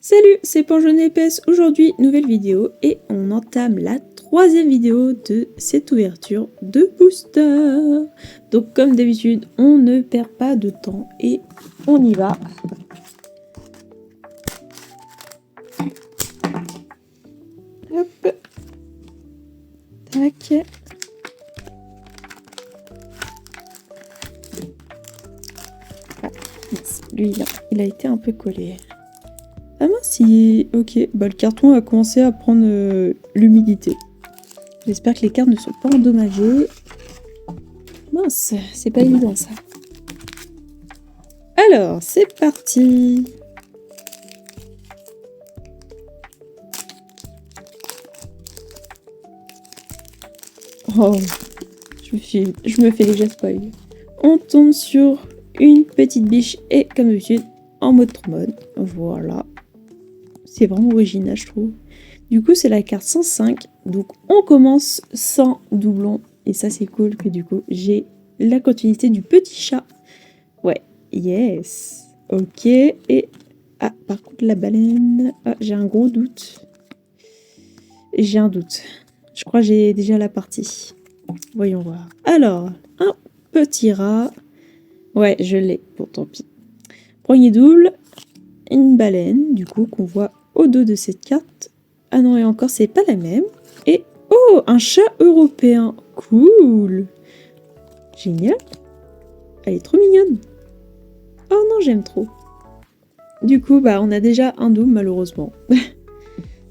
Salut, c'est Panjaune épaisse. Aujourd'hui, nouvelle vidéo et on entame la troisième vidéo de cette ouverture de booster. Donc comme d'habitude, on ne perd pas de temps et on y va. Hop. Tac. Ah, lui, il a été un peu collé. Ah mince, ok, bah le carton a commencé à prendre l'humidité. J'espère que les cartes ne sont pas endommagées. Mince, c'est pas évident ça. Alors, c'est parti. Oh, je me fais déjà spoil. On tombe sur une petite biche et comme d'habitude, en mode trombone. Voilà. C'est vraiment original, je trouve. Du coup, c'est la carte 105. Donc, on commence sans doublon. Et ça, c'est cool que du coup, j'ai la continuité du petit chat. Ouais, yes. Ok. Et... ah, par contre, la baleine... ah, j'ai un gros doute. J'ai un doute. Je crois que j'ai déjà la partie. Voyons voir. Alors, un petit rat. Ouais, je l'ai. Bon, tant pis. Premier double. Une baleine, du coup, qu'on voit au dos de cette carte. Ah non, et encore, c'est pas la même. Et, oh, un chat européen. Cool. Génial. Elle est trop mignonne. Oh non, j'aime trop. Du coup, bah, on a déjà un double, malheureusement.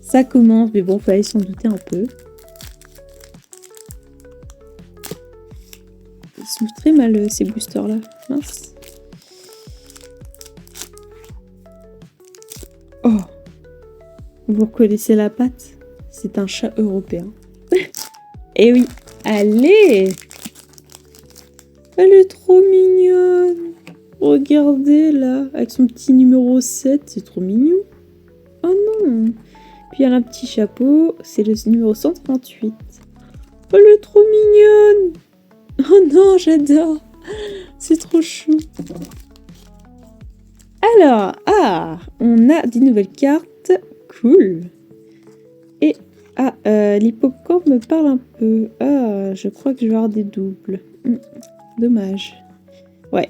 Ça commence, mais bon, fallait s'en douter un peu. Ils s'ouvrent très mal, ces boosters-là. Mince. Oh. Vous reconnaissez la patte? C'est un chat européen. Eh oui. Allez! Elle est trop mignonne. Regardez là, avec son petit numéro 7, c'est trop mignon. Oh non. Puis elle a un petit chapeau, c'est le numéro 138. Oh, elle est trop mignonne. Oh non, j'adore. C'est trop chou. Alors, ah, on a des nouvelles cartes. Cool. Et, ah, l'hippocampe me parle un peu. Ah, je crois que je vais avoir des doubles. Dommage. Ouais.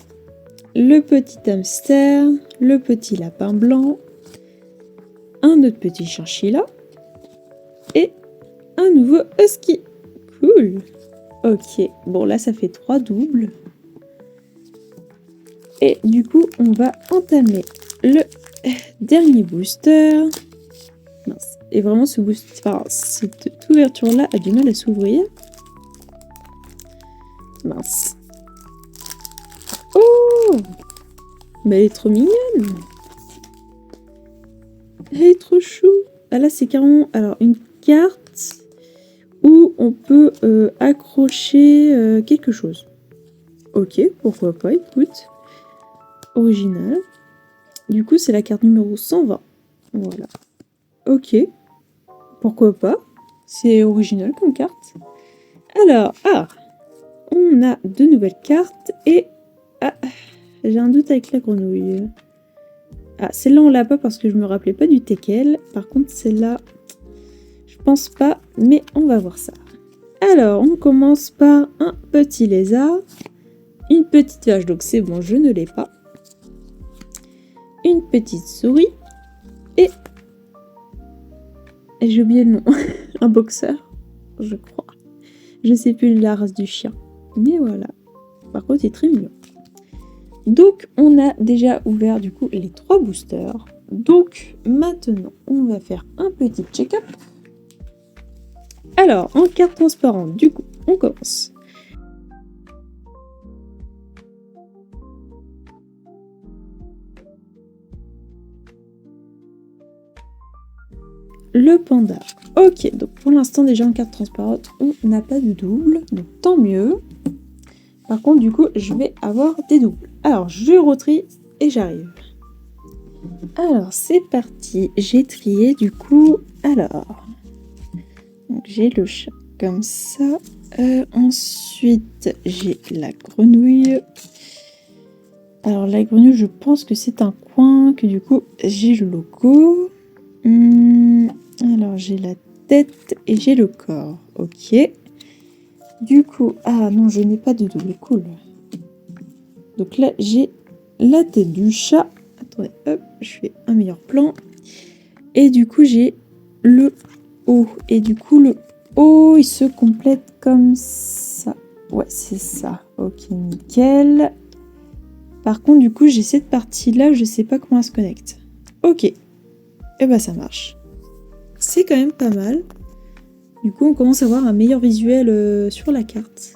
Le petit hamster, le petit lapin blanc, un autre petit chinchilla et un nouveau husky. Cool. Ok, bon là ça fait 3 doubles. Et du coup, on va entamer le dernier booster. Mince. Et vraiment ce booster, enfin, cette ouverture-là a du mal à s'ouvrir. Mince. Oh! Mais elle est trop mignonne! Elle est trop chou! Ah là, c'est carrément alors, une carte où on peut accrocher quelque chose. Ok, pourquoi pas, écoute. Original. Du coup, c'est la carte numéro 120. Voilà. Ok. Pourquoi pas. C'est original comme carte. Alors, ah! On a de nouvelles cartes et... ah! J'ai un doute avec la grenouille. Ah, celle-là, on l'a pas parce que je me rappelais pas du teckel. Par contre, celle-là, je pense pas, mais on va voir ça. Alors, on commence par un petit lézard. Une petite vache, donc c'est bon, je ne l'ai pas. Une petite souris. Et j'ai oublié le nom. Un boxeur, je crois. Je sais plus la race du chien. Mais voilà. Par contre, il est très mignon. Donc, on a déjà ouvert du coup les 3 boosters. Donc, maintenant, on va faire un petit check-up. Alors, en carte transparente, du coup, on commence. Le panda. Ok, donc pour l'instant, déjà en carte transparente, on n'a pas de double. Donc, tant mieux. Par contre, du coup, je vais avoir des doubles. Alors, je retrie et j'arrive. Alors, c'est parti. J'ai trié, du coup. Alors, j'ai le chat comme ça. Ensuite, j'ai la grenouille. Alors la grenouille, je pense que c'est un coin que du coup j'ai le logo. Alors j'ai la tête et j'ai le corps. Ok. Du coup, ah non, je n'ai pas de double, cool. Donc là j'ai la tête du chat. Attendez, hop, je fais un meilleur plan. Et du coup j'ai le haut. Et du coup le haut il se complète comme ça. Ouais, c'est ça. Ok, nickel. Par contre, du coup, j'ai cette partie-là, je sais pas comment elle se connecte. Ok. Et bah ça marche. C'est quand même pas mal. Du coup, on commence à avoir un meilleur visuel sur la carte.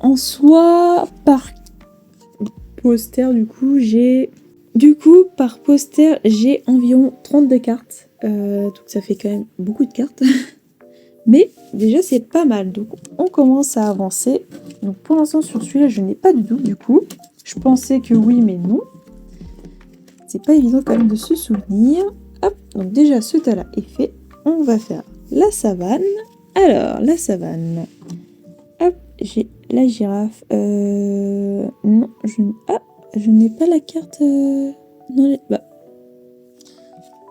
En soi, par poster, du coup, j'ai... Du coup, par poster, j'ai environ 32 cartes. Donc ça fait quand même beaucoup de cartes. Mais déjà, c'est pas mal. Donc, on commence à avancer. Donc, pour l'instant, sur celui-là, je n'ai pas du tout, du coup. Je pensais que oui, mais non. C'est pas évident quand même de se souvenir. Hop, donc déjà, ce tas-là est fait. On va faire la savane. Alors, la savane. Hop, j'ai la girafe. Non, je n'ai pas la carte... Non, bah...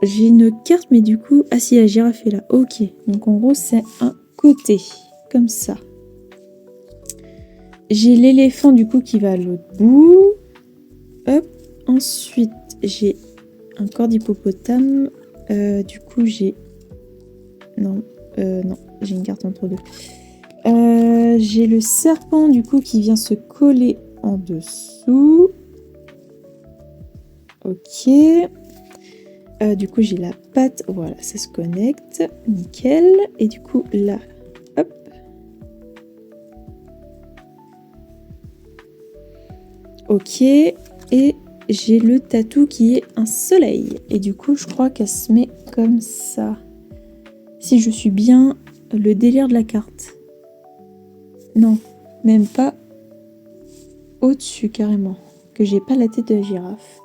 J'ai une carte, mais du coup... Ah si, la girafe est là. Ok, donc en gros, c'est un côté. Comme ça. J'ai l'éléphant, du coup, qui va à l'autre bout. Hop, ensuite, j'ai un corps d'hippopotame. Du coup, j'ai... Non, non, j'ai une carte entre deux. J'ai le serpent, du coup, qui vient se coller en dessous. Ok. Du coup, j'ai la patte. Voilà, ça se connecte. Nickel. Et du coup, là, hop. Ok. Et j'ai le tatou qui est un soleil. Et du coup, je crois qu'elle se met comme ça. Si je suis bien le délire de la carte. Non, même pas au-dessus carrément. Que j'ai pas la tête de la girafe.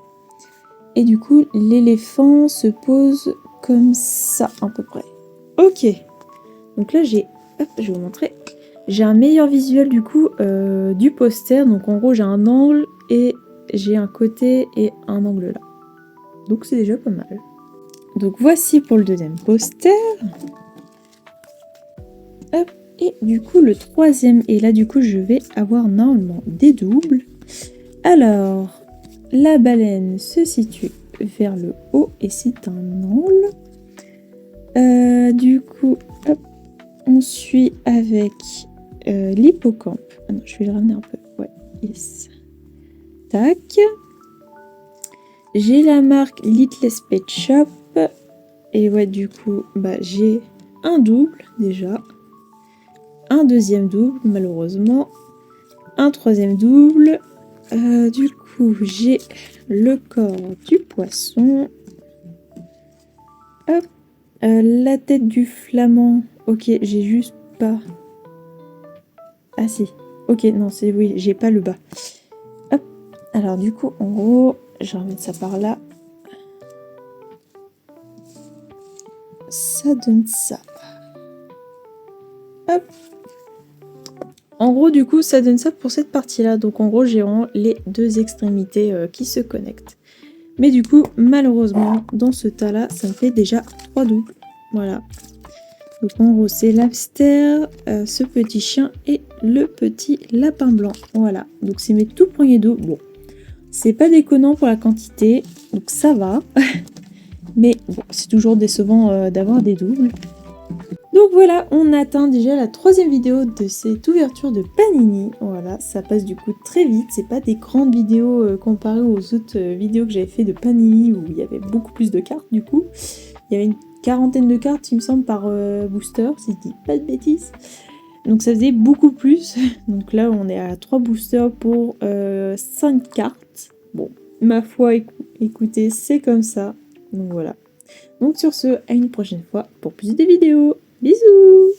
Et du coup, l'éléphant se pose comme ça, à peu près. Ok. Donc là, j'ai... Hop, je vais vous montrer. J'ai un meilleur visuel, du coup, du poster. Donc en gros, j'ai un angle et j'ai un côté et un angle là. Donc c'est déjà pas mal. Donc voici pour le deuxième poster. Hop. Et du coup, le troisième. Et là, du coup, je vais avoir normalement des doubles. Alors... La baleine se situe vers le haut et c'est un angle. Du coup, hop, on suit avec l'hippocampe. Ah non, je vais le ramener un peu. Ouais, yes. Tac. J'ai la marque Littlest Pet Shop. Et ouais, du coup, bah, j'ai un double déjà. Un deuxième double, malheureusement. Un troisième double. Du coup, j'ai le corps du poisson. Hop. La tête du flamand. Ok, j'ai juste pas... Ah si. Ok, non, c'est oui, j'ai pas le bas. Hop. Alors du coup, en gros, je vais remettre ça par là. Ça donne ça. Hop. En gros, du coup, ça donne ça pour cette partie-là. Donc en gros, j'ai vraiment les deux extrémités qui se connectent. Mais du coup, malheureusement, dans ce tas-là, ça me fait déjà 3 doubles. Voilà. Donc en gros, c'est l'hamster, ce petit chien et le petit lapin blanc. Voilà. Donc c'est mes tout premiers doubles. Bon, c'est pas déconnant pour la quantité, donc ça va. Mais bon, c'est toujours décevant d'avoir des doubles. Donc voilà, on atteint déjà la troisième vidéo de cette ouverture de Panini. Voilà, ça passe du coup très vite. C'est pas des grandes vidéos comparées aux autres vidéos que j'avais fait de Panini où il y avait beaucoup plus de cartes du coup. Il y avait une quarantaine de cartes, il me semble, par booster, si je dis pas de bêtises. Donc ça faisait beaucoup plus. Donc là, on est à 3 boosters pour 5 cartes. Bon, ma foi, écoutez, c'est comme ça. Donc voilà. Donc sur ce, à une prochaine fois pour plus de vidéos. Bisous!